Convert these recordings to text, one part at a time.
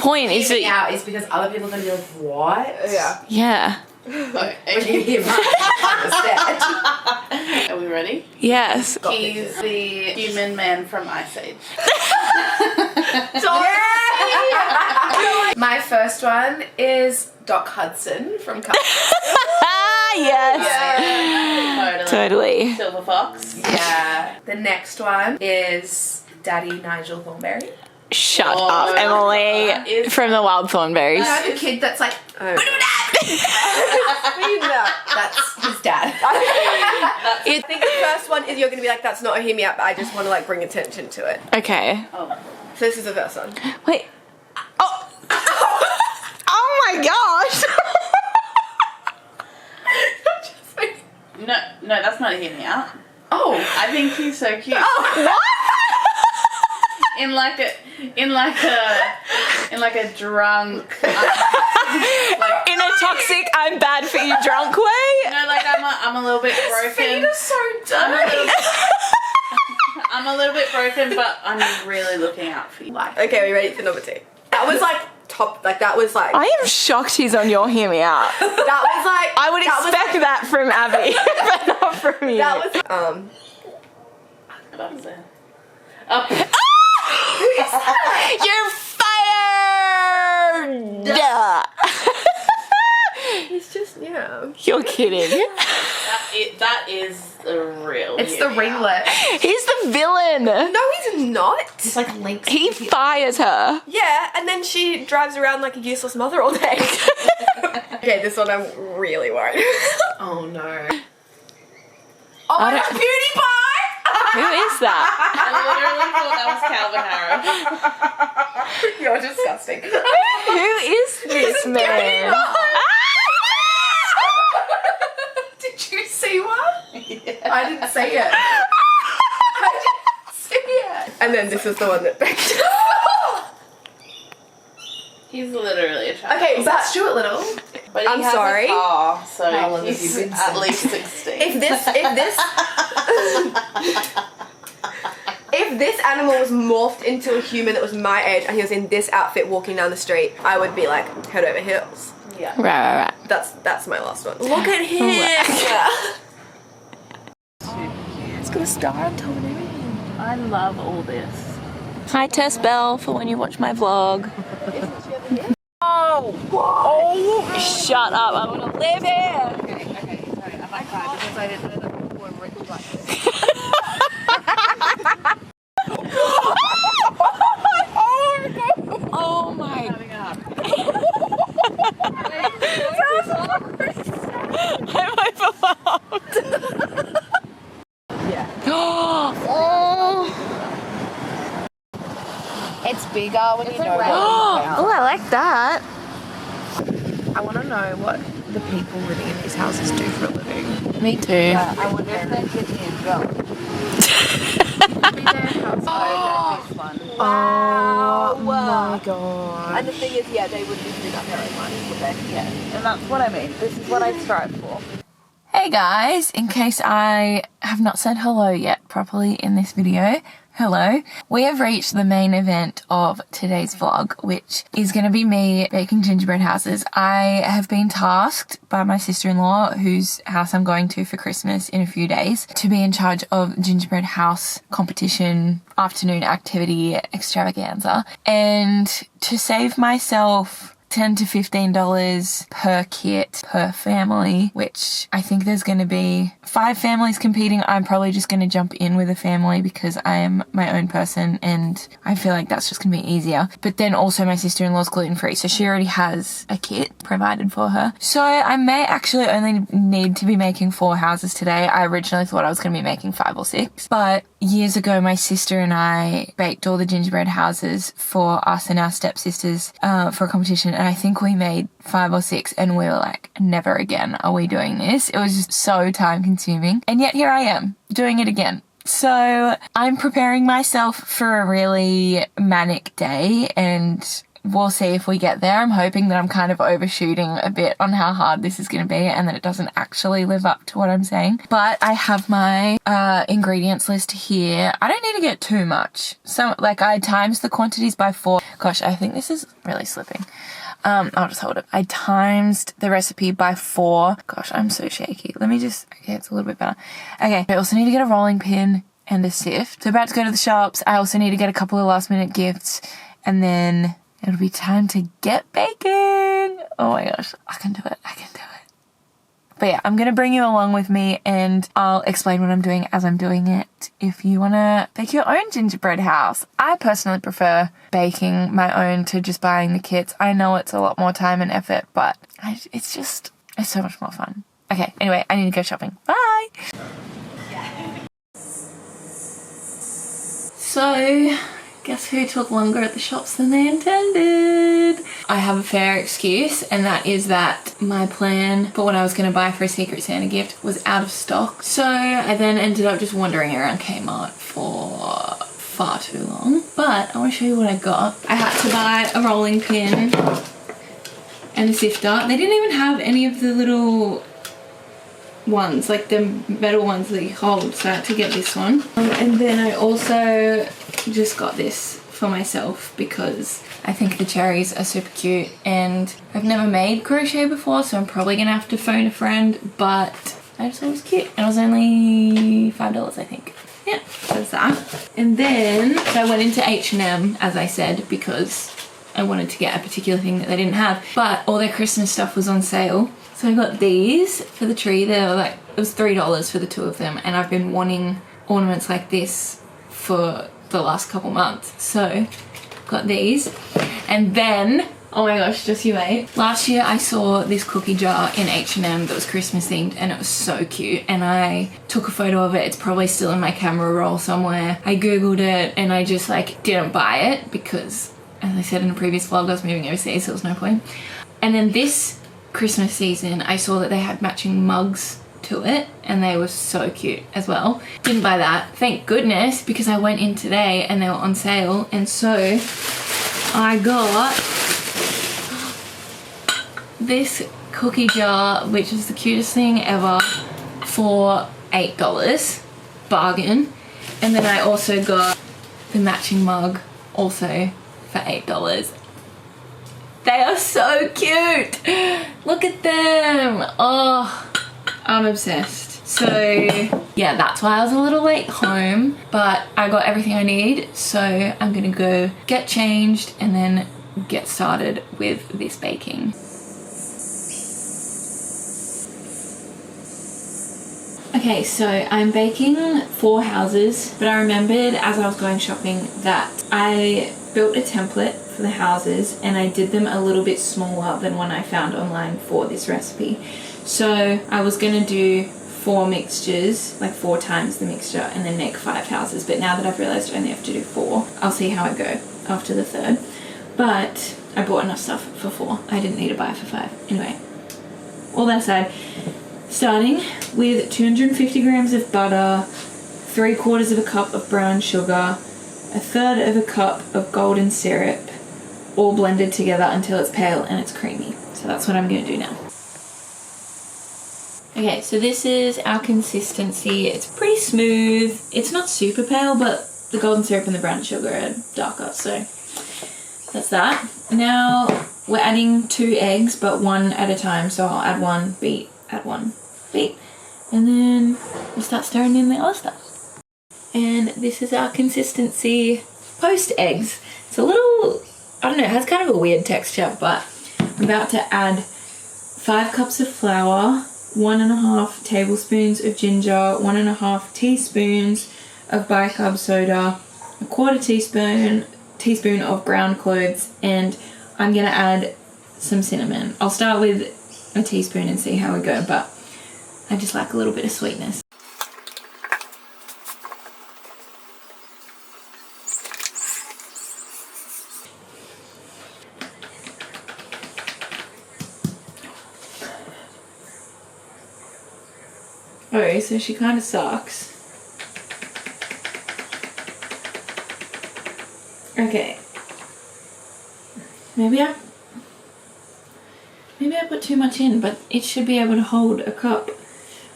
point is Hear me that... out is because other people are going to be like, what? Yeah. Yeah. When you hear understand. Are we ready? Yes. He's the human man from Ice Age. My first one is Doc Hudson from Cars. Yes. Totally. Silver Fox. Yeah. The next one is Daddy Nigel Thornberry. Shut up, Emily. From the Wild Thornberries. You know the kid that's like, Oh. that's his dad. I think the first one is you're going to be like, that's not a hear me out, but I just want to like bring attention to it. Okay. Oh. So this is the first one. Wait. Oh. Oh my gosh. No, that's not a hear me out. Oh. I think he's so cute. Oh, what? In like a drunk, like In a toxic, I'm bad for you drunk way? like I'm a little bit broken. Feet are so dirty. I'm a little bit broken, but I'm really looking out for you. Like, Okay, are we ready for number 2? That was like top, like that was like, I am shocked he's on your hear me out. that was like, I would expect that from Abby, but not from you. that was, that's it. Up. You're fired! he's just, yeah. You're kidding. That is the real. It's the ringlet. He's the villain. No, he's not. It's like links. He fires her. Yeah, and then she drives around like a useless mother all day. Okay, this one I'm really worried. Oh no. Oh I my don't- god, Beauty Pie! Who is that? I literally thought that was Calvin Harris. You're disgusting. Who is this man? Did you see one? Yeah. I didn't see it. I didn't see it. And then this is the one that begged. He's literally a child. Okay, Is that Stuart Little? But he I'm has sorry. a car, so How long have he's you been at since? least 16. If this animal was morphed into a human that was my age and he was in this outfit walking down the streat, I would be like head over heels. Yeah. Right. That's my last one. Look at him. It's got a star on top and everything. I love all this. Hi, Tess Bell, for when you watch my vlog. Oh, Shut up, I want to live here. Okay, sorry. I'm like that because I didn't know that people were written like this. Oh my god. I'm overwhelmed. yeah. Oh. It's bigger when you know what Oh, I like that. I want to know what the people living in these houses do for a living. Me too. I wonder if they're getting in go. Wow. Oh my god. And the thing is, yeah, they wouldn't be doing up their own money, would they? Yeah. And that's what I mean. This is what I strive for. Hey guys, in case I have not said hello yet properly in this video, hello. We have reached the main event of today's vlog, which is going to be me baking gingerbread houses. I have been tasked by my sister-in-law, whose house I'm going to for Christmas in a few days, to be in charge of gingerbread house competition, afternoon activity extravaganza, and to save myself $10 to $15 per kit per family, which I think there's going to be 5 families competing. I'm probably just going to jump in with a family because I am my own person and I feel like that's just going to be easier. But then also my sister-in-law's gluten-free, so she already has a kit provided for her. So I may actually only need to be making 4 houses today. I originally thought I was going to be making 5 or 6, but years ago my sister and I baked all the gingerbread houses for us and our stepsisters for a competition, and I think we made 5 or 6 and we were like, never again are we doing this. It was just so time consuming, and yet here I am doing it again. So I'm preparing myself for a really manic day, and we'll see if we get there. I'm hoping that I'm kind of overshooting a bit on how hard this is going to be and that it doesn't actually live up to what I'm saying. But I have my ingredients list here. I don't need to get too much. So like I times the quantities by 4. Gosh, I think this is really slipping. I'll just hold it. I times the recipe by 4. Gosh, I'm so shaky. Let me just, okay, it's a little bit better. Okay, I also need to get a rolling pin and a sift. So about to go to the shops. I also need to get a couple of last minute gifts and then it'll be time to get baking. Oh my gosh, I can do it. I can do it. But yeah, I'm going to bring you along with me and I'll explain what I'm doing as I'm doing it. If you want to bake your own gingerbread house, I personally prefer baking my own to just buying the kits. I know it's a lot more time and effort, but it's so much more fun. Okay, anyway, I need to go shopping. Bye! So, guess who took longer at the shops than they intended? I have a fair excuse, and that is that my plan for what I was going to buy for a Secret Santa gift was out of stock. So I then ended up just wandering around Kmart for far too long. But I want to show you what I got. I had to buy a rolling pin and a sifter. They didn't even have any of the little ones, like the metal ones that you hold, so I had to get this one. And then I also just got this for myself because I think the cherries are super cute and I've never made crochet before, so I'm probably gonna have to phone a friend, but I just thought it was cute and it was only $5, I think. Yeah, there's that. And then so I went into H&M, as I said, because I wanted to get a particular thing that they didn't have, but all their Christmas stuff was on sale. So I got these for the tree. They were like, it was $3 for the 2 of them, and I've been wanting ornaments like this for the last couple months. So got these. And then, oh my gosh, just you wait. Last year I saw this cookie jar in H&M that was Christmas themed and it was so cute, and I took a photo of it. It's probably still in my camera roll somewhere. I googled it and I just like didn't buy it because, as I said in a previous vlog, I was moving overseas, so there was no point. And then this Christmas season I saw that they had matching mugs to it and they were so cute as well. Didn't buy that, thank goodness, because I went in today and they were on sale, and so I got this cookie jar, which is the cutest thing ever, for $8, bargain. And then I also got the matching mug, also for $8. They are so cute. Look at them. Oh, I'm obsessed. So yeah, that's why I was a little late home, but I got everything I need. So I'm gonna go get changed and then get started with this baking. Okay, so I'm baking 4 houses, but I remembered as I was going shopping that I built a template for the houses and I did them a little bit smaller than one I found online for this recipe. So I was gonna do 4 mixtures, like 4 times the mixture, and then make 5 houses, but now that I've realized I only have to do 4, I'll see how I go after the 3rd. But I bought enough stuff for 4. I didn't need to buy for 5. Anyway, all that aside, starting with 250 grams of butter, 3/4 of a cup of brown sugar, 1/3 of a cup of golden syrup, all blended together until it's pale and it's creamy. So that's what I'm going to do now. Okay, so this is our consistency. It's pretty smooth. It's not super pale, but the golden syrup and the brown sugar are darker, so that's that. Now we're adding 2 eggs, but 1 at a time. So I'll add 1, beat, add 1, beat, and then we'll start stirring in the other stuff. And this is our consistency post eggs. It's a little, I don't know, it has kind of a weird texture, but I'm about to add 5 cups of flour, 1.5 tablespoons of ginger, 1.5 teaspoons of bicarb soda, 1/4 teaspoon of ground cloves, and I'm gonna add some cinnamon. I'll start with a teaspoon and see how we go, but I just like a little bit of sweetness. Oh, so she kind of sucks. Okay. Maybe I put too much in, but it should be able to hold a cup.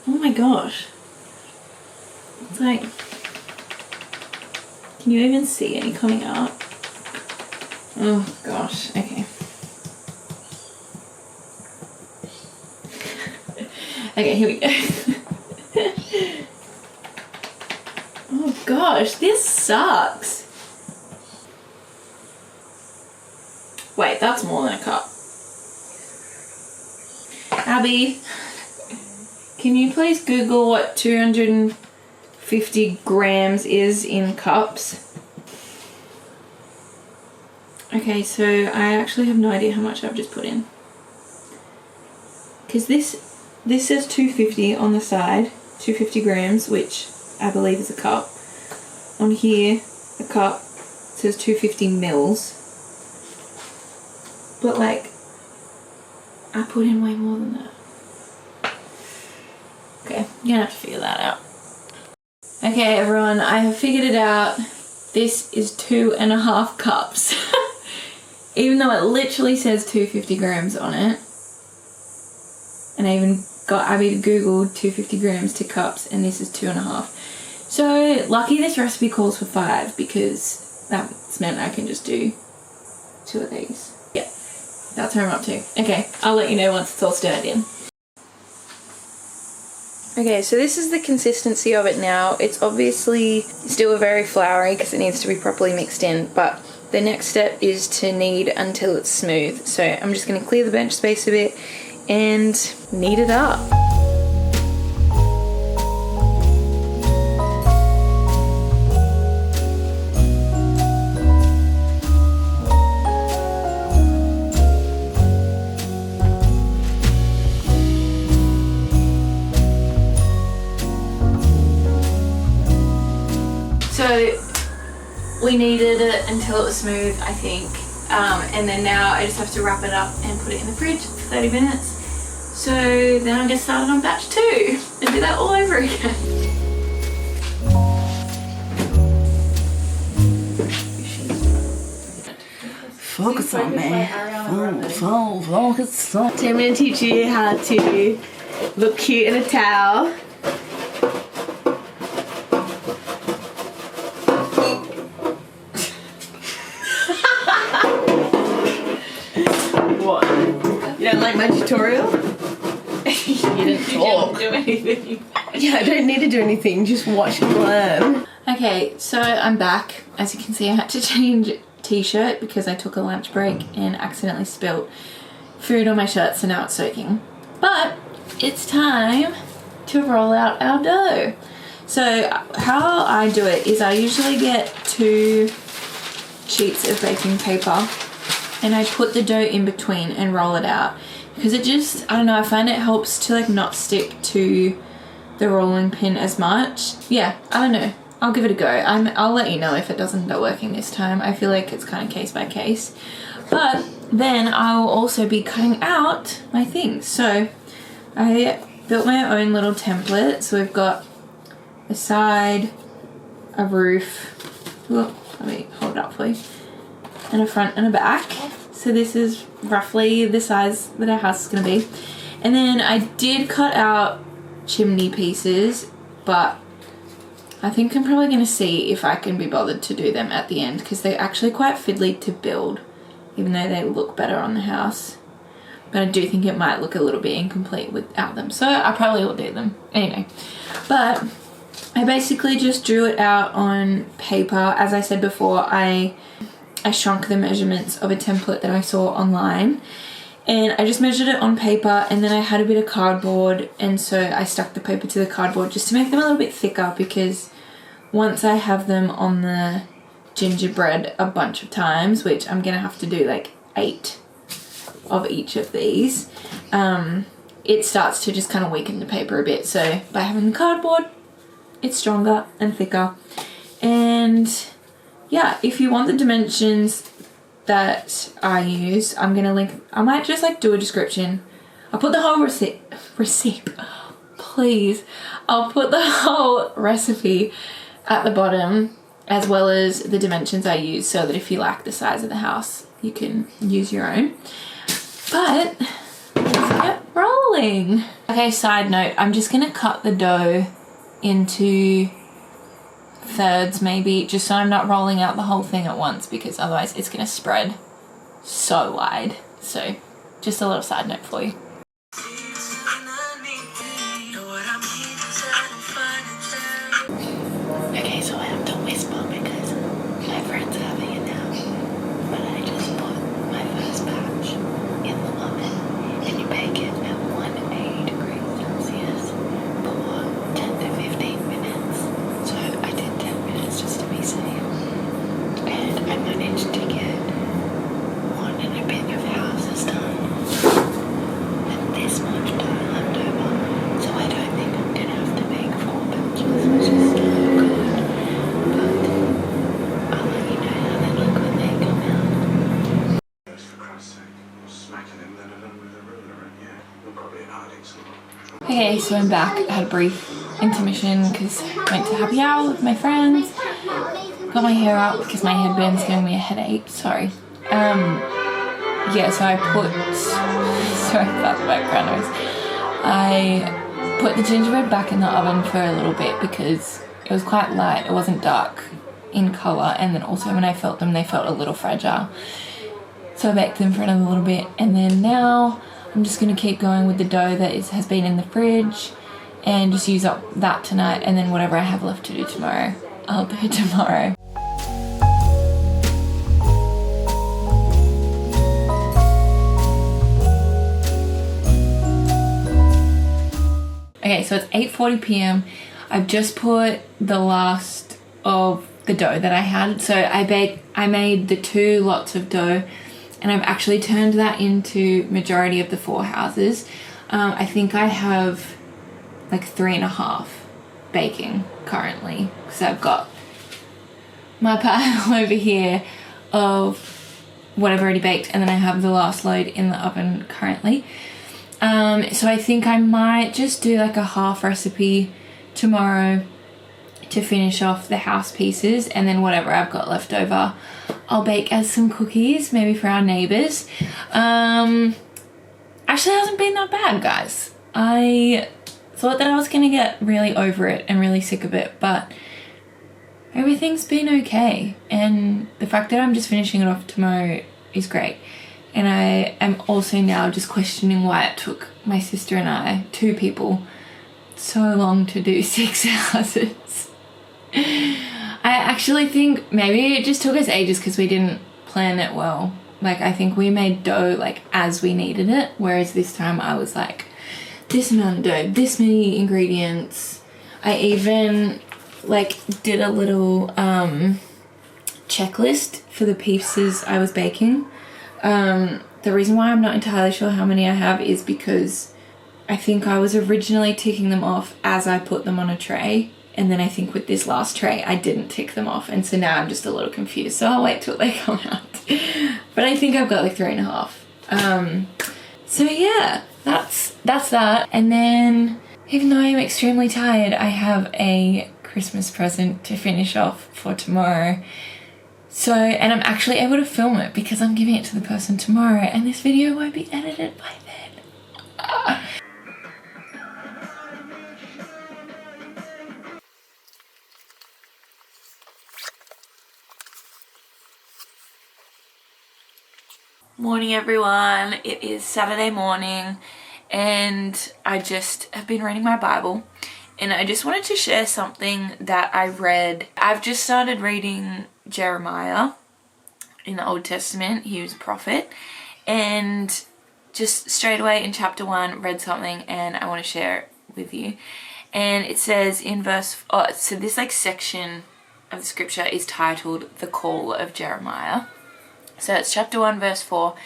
Oh my gosh. It's like, can you even see any coming out? Oh gosh, okay. Okay, here we go. Oh gosh, this sucks. Wait, that's more than a cup. Abby, can you please Google what 250 grams is in cups? Okay, so I actually have no idea how much I've just put in. Because this says 250 on the side, 250 grams, which I believe is a cup. On here, a cup says 250 mils. But like, I put in way more than that. Okay, you're gonna have to figure that out. Okay, everyone, I have figured it out. This is 2.5 cups. Even though it literally says 250 grams on it. And I even got Abby to Google 250 grams to cups, and this is 2.5. So, lucky this recipe calls for 5, because that's meant I can just do 2 of these. Yeah, that's where I'm up to. Okay, I'll let you know once it's all stirred in. Okay, so this is the consistency of it now. It's obviously still very floury because it needs to be properly mixed in, but the next step is to knead until it's smooth. So I'm just going to clear the bench space a bit and knead it up. So we kneaded it until it was smooth, I think, and then now I just have to wrap it up and put it in the fridge for 30 minutes. So then I'll get started on batch 2 and do that all over again. Focus on me. Focus on. So I'm going to teach you how to look cute in a towel. What? You don't like my tutorial? You didn't talk. You didn't do anything. Yeah, I don't need to do anything, just watch and learn. Okay, so I'm back. As you can see, I had to change t-shirt because I took a lunch break and accidentally spilt food on my shirt, so now it's soaking. But it's time to roll out our dough. So how I do it is I usually get 2 sheets of baking paper and I put the dough in between and roll it out, because it just, I don't know, I find it helps to like not stick to the rolling pin as much. Yeah, I don't know. I'll give it a go. I'll let you know if it doesn't end up working this time. I feel like it's kind of case by case. But then I'll also be cutting out my things. So I built my own little template. So we've got a side, a roof, whoop, let me hold it up for you, and a front and a back. So this is roughly the size that our house is going to be. And then I did cut out chimney pieces, but I think I'm probably going to see if I can be bothered to do them at the end, because they're actually quite fiddly to build, even though they look better on the house. But I do think it might look a little bit incomplete without them, so I probably will do them anyway. But I basically just drew it out on paper. As I said before, I shrunk the measurements of a template that I saw online, and I just measured it on paper, and then I had a bit of cardboard, and so I stuck the paper to the cardboard just to make them a little bit thicker, because once I have them on the gingerbread a bunch of times, which I'm gonna have to do like 8 of each of these, it starts to just kind of weaken the paper a bit. So by having the cardboard, it's stronger and thicker. And yeah, if you want the dimensions that I use, I'm gonna link, I might just like do a description. I'll put the whole receipt, please. I'll put the whole recipe at the bottom as well as the dimensions I use, so that if you like the size of the house, you can use your own. But let's get rolling. Okay, side note, I'm just gonna cut the dough into thirds maybe, just so I'm not rolling out the whole thing at once, because otherwise it's gonna spread so wide. So just a little side note for you. Okay, so I have to whisper because my friends are having it now, but I just put my first batch in the oven, and you bake it at 180 degrees Celsius for 10 to 15 minutes. So I did 10 minutes just to be safe, and I managed to get 1 and a bit of houses done, and this much dough left over, so I don't think I'm gonna have to make 4 batches, which is still good, but I'll let you know how they look when they come out. For Christ's sake, you're smacking him then with a ruler, and yeah, you're probably in hiding somewhere. Okay, so I'm back. I had a brief intermission because I went to happy hour with my friends. Got my hair out because my headband's giving me a headache. Sorry. Yeah, so I put... Sorry about the background noise. I put the gingerbread back in the oven for a little bit because it was quite light. It wasn't dark in colour, and then also when I felt them, they felt a little fragile. So I baked them for another little bit, and then now I'm just going to keep going with the dough that has been in the fridge and just use up that tonight, and then whatever I have left to do tomorrow, I'll do tomorrow. Okay, so it's 8:40 p.m. I've just put the last of the dough that I had. So I made the 2 lots of dough, and I've actually turned that into majority of the 4 houses. I think I have like 3.5 baking currently, because I've got my pile over here of what I've already baked, and then I have the last load in the oven currently. So I think I might just do like a half recipe tomorrow to finish off the house pieces, and then whatever I've got left over I'll bake as some cookies, maybe for our neighbours. Actually, it hasn't been that bad, guys. I thought that I was gonna get really over it and really sick of it, but everything's been okay, and the fact that I'm just finishing it off tomorrow is great. And I am also now just questioning why it took my sister and I, 2 people, so long to do 6 houses. I actually think maybe it just took us ages because we didn't plan it well. Like, I think we made dough like as we needed it, whereas this time I was like, this amount of dough, this many ingredients. I even like did a little checklist for the pieces I was baking. The reason why I'm not entirely sure how many I have is because I think I was originally ticking them off as I put them on a tray, and then I think with this last tray I didn't tick them off, and so now I'm just a little confused, so I'll wait till they come out. But I think I've got like 3.5. So yeah, that's that. And then, even though I'm extremely tired, I have a Christmas present to finish off for tomorrow. So, and I'm actually able to film it because I'm giving it to the person tomorrow, and this video won't be edited by then. Morning everyone, it is Saturday morning and I just have been reading my Bible, and I just wanted to share something that I read. I've just started reading Jeremiah in the Old Testament. He was a prophet, and just straight away in chapter 1 read something and I want to share it with you. And it says in so this like section of the scripture is titled The Call of Jeremiah. So it's chapter 1 verse 4,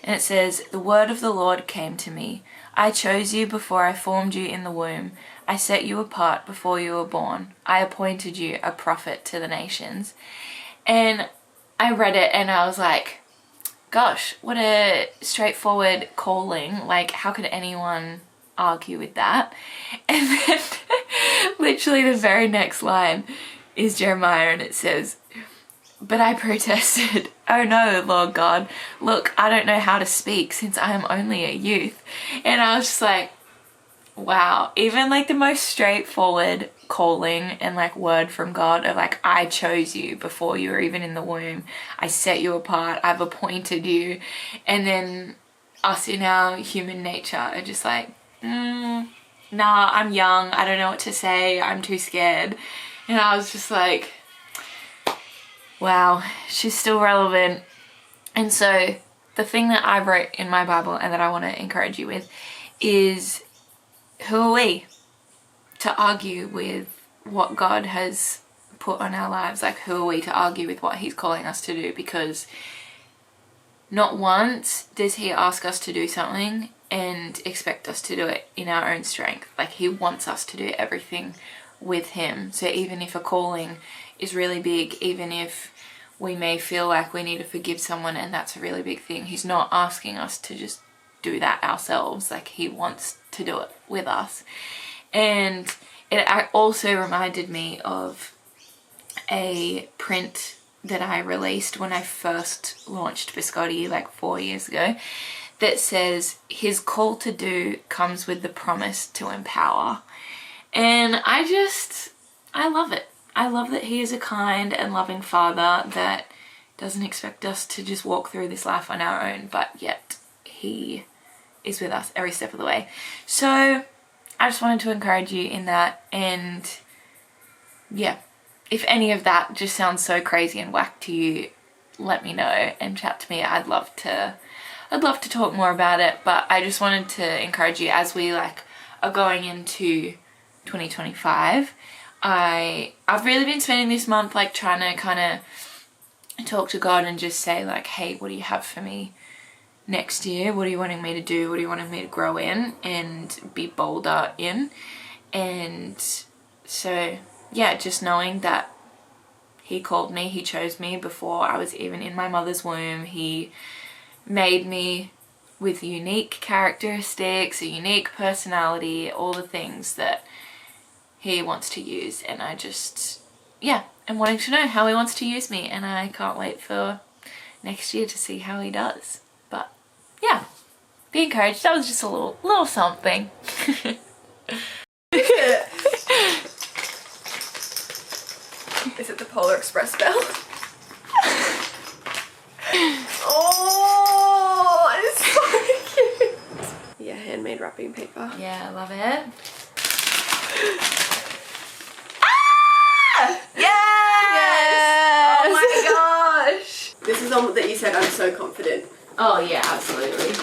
and it says, "The word of the Lord came to me. I chose you before I formed you in the womb. I set you apart before you were born. I appointed you a prophet to the nations." And I read it and I was like, gosh, what a straightforward calling. Like, how could anyone argue with that? And then literally the very next line is Jeremiah, and it says, "But I protested, 'Oh no, Lord God, look, I don't know how to speak since I am only a youth.'" And I was just like, wow, even like the most straightforward calling and like word from God of like, I chose you before you were even in the womb. I set you apart. I've appointed you. And then us in our human nature are just like, nah, I'm young. I don't know what to say. I'm too scared. And I was just like, wow, she's still relevant. And so the thing that I wrote in my Bible and that I want to encourage you with is, who are we to argue with what God has put on our lives? Like, who are we to argue with what he's calling us to do? Because not once does he ask us to do something and expect us to do it in our own strength. Like, he wants us to do everything with him. So even if a calling is really big, even if we may feel like we need to forgive someone and that's a really big thing, he's not asking us to just do that ourselves. Like, he wants to do it with us. And it also reminded me of a print that I released when I first launched Biscotti like 4 years ago that says, his call to do comes with the promise to empower. And I love it. I love that he is a kind and loving father that doesn't expect us to just walk through this life on our own, but yet he is with us every step of the way. So I just wanted to encourage you in that. And yeah, if any of that just sounds so crazy and whack to you, let me know and chat to me. I'd love to talk more about it. But I just wanted to encourage you as we like are going into 2025. I've really been spending this month like trying to kind of talk to God and just say like, hey, what do you have for me next year? What are you wanting me to do? What are you wanting me to grow in and be bolder in? And so yeah, just knowing that he called me, he chose me before I was even in my mother's womb. He made me with unique characteristics, a unique personality, all the things that he wants to use. And I just, yeah, am wanting to know how he wants to use me, and I can't wait for next year to see how he does. But yeah, be encouraged. That was just a little something. Is it the Polar Express bell? Oh, it's so cute. Yeah, handmade wrapping paper. Yeah, I love it. Ah! Yes! Oh my gosh! This is the one that you said I'm so confident. Oh yeah, absolutely.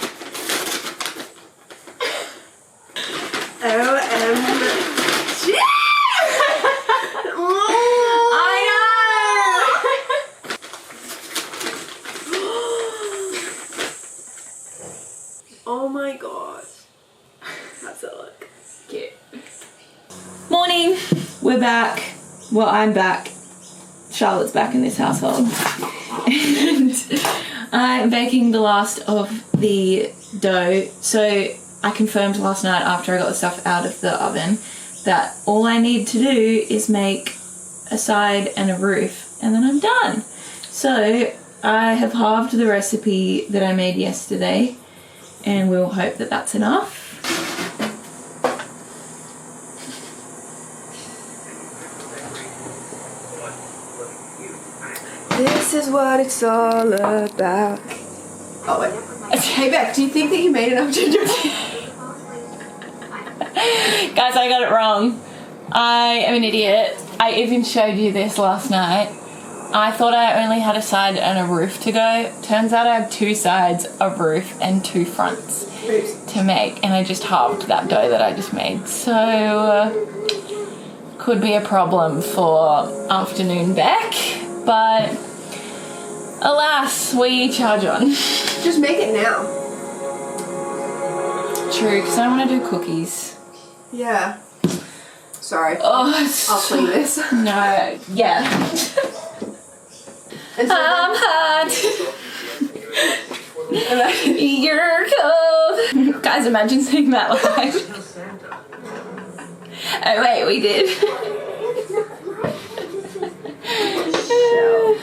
OMG! Oh my gosh. How's it look? Cute. Morning. We're back. Well, I'm back. Charlotte's back in this household. And I'm baking the last of the dough. So I confirmed last night after I got the stuff out of the oven that all I need to do is make a side and a roof and then I'm done. So I have halved the recipe that I made yesterday, and we'll hope that that's enough. This is what it's all about. Oh wait. Hey Beck, do you think that you made enough gingerbread? Guys, I got it wrong. I am an idiot. I even showed you this last night. I thought I only had a side and a roof to go. Turns out I have 2 sides, a roof, and 2 fronts to make. And I just halved that dough that I just made. So, could be a problem for afternoon Beck. But, alas, we charge on. Just make it now. True, because I want to do cookies. Yeah. Sorry. Oh, I'll clean this. No, yeah. And so I'm hot. You're cold. Guys, imagine saying that live. Oh wait, we did. Michelle.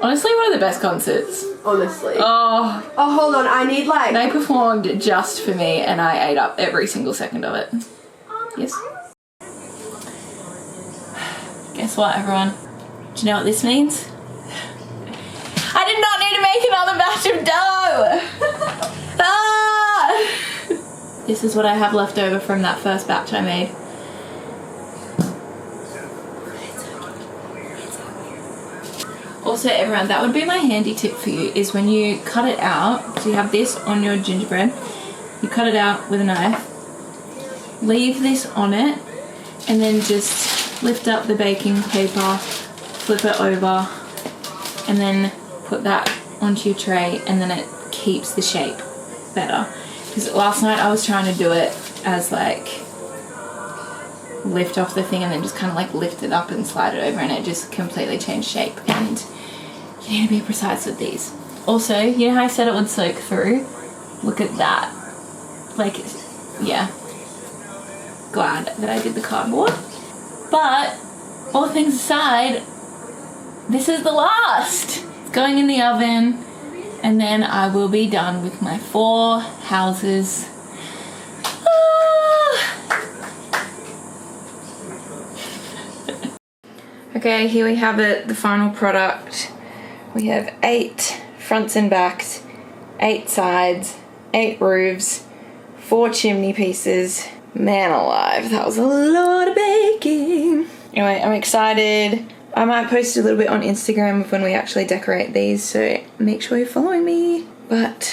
Honestly, one of the best concerts. Honestly. Oh, Oh, hold on. I need like. they performed just for me and I ate up every single second of it. Yes. Guess what, everyone? Do you know what this means? I did not need to make another batch of dough! Ah! This is what I have left over from that first batch I made. Also, everyone, that would be my handy tip for you, is when you cut it out, so you have this on your gingerbread, you cut it out with a knife, leave this on it, and then just lift up the baking paper, flip it over, and then put that onto your tray, and then it keeps the shape better. Because last night I was trying to do it as like lift off the thing and then just kind of like lift it up and slide it over, and it just completely changed shape. And you need to be precise with these. Also, you know how I said it would soak through? Look at that. Like, yeah. Glad that I did the cardboard. But all things aside, this is the last. It's going in the oven, and then I will be done with my 4 houses. Okay, here we have it, the final product. We have 8 fronts and backs, 8 sides, 8 roofs, 4 chimney pieces. Man alive, that was a lot of baking. Anyway, I'm excited. I might post a little bit on Instagram of when we actually decorate these, so make sure you're following me. But,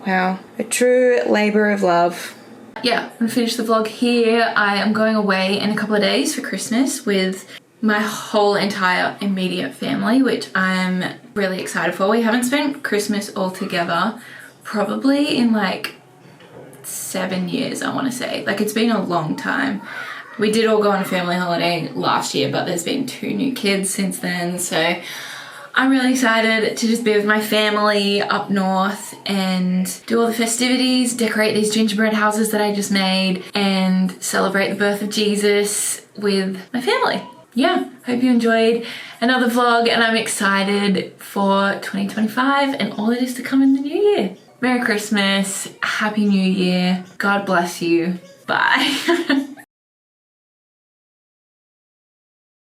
wow, a true labour of love. Yeah, I'm gonna finish the vlog here. I am going away in a couple of days for Christmas with my whole entire immediate family, which I'm really excited for. We haven't spent Christmas all together probably in like 7 years, I want to say. Like, it's been a long time. We did all go on a family holiday last year, but there's been 2 new kids since then, so I'm really excited to just be with my family up north and do all the festivities, decorate these gingerbread houses that I just made, and celebrate the birth of Jesus with my family. Yeah, hope you enjoyed another vlog, and I'm excited for 2025 and all that is to come in the new year. Merry Christmas, Happy New Year, God bless you, bye.